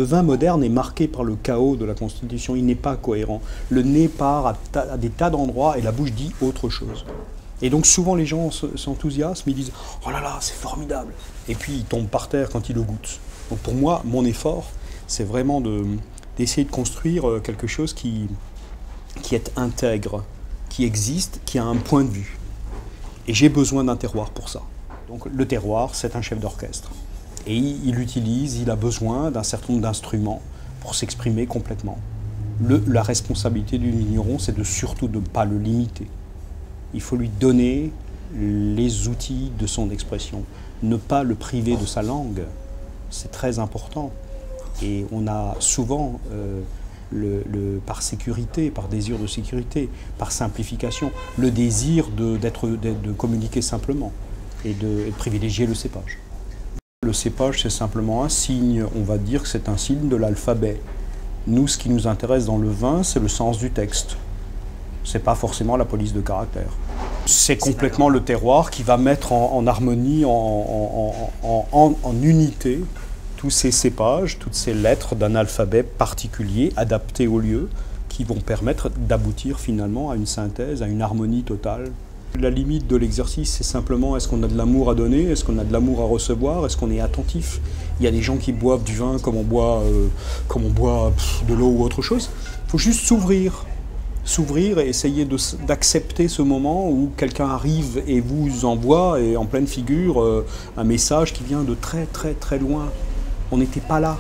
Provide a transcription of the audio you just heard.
vin moderne est marqué par le chaos de la constitution, il n'est pas cohérent. Le nez part à des tas d'endroits et la bouche dit autre chose. Et donc souvent les gens s'enthousiasment, ils disent « Oh là là, c'est formidable !» Et puis ils tombent par terre quand ils le goûtent. Donc pour moi, mon effort, c'est vraiment d'essayer de construire quelque chose qui est intègre, qui existe, qui a un point de vue. Et j'ai besoin d'un terroir pour ça. Donc le terroir, c'est un chef d'orchestre. Et il a besoin d'un certain nombre d'instruments pour s'exprimer complètement. La responsabilité du vigneron, c'est surtout de ne pas le limiter. Il faut lui donner les outils de son expression. Ne pas le priver de sa langue, c'est très important. Et on a souvent, par sécurité, par désir de sécurité, par simplification, le désir de communiquer simplement et de privilégier le cépage. Le cépage, c'est simplement un signe, on va dire que c'est un signe de l'alphabet. Nous, ce qui nous intéresse dans le vin, c'est le sens du texte. C'est pas forcément la police de caractère. C'est complètement le terroir qui va mettre en harmonie, en unité, tous ces cépages, toutes ces lettres d'un alphabet particulier, adapté au lieu, qui vont permettre d'aboutir finalement à une synthèse, à une harmonie totale. La limite de l'exercice, c'est simplement est-ce qu'on a de l'amour à donner, est-ce qu'on a de l'amour à recevoir, est-ce qu'on est attentif. Il y a des gens qui boivent du vin comme on boit de l'eau ou autre chose. Il faut juste s'ouvrir et essayer d'accepter ce moment où quelqu'un arrive et vous envoie en pleine figure un message qui vient de très très très loin. On n'était pas là.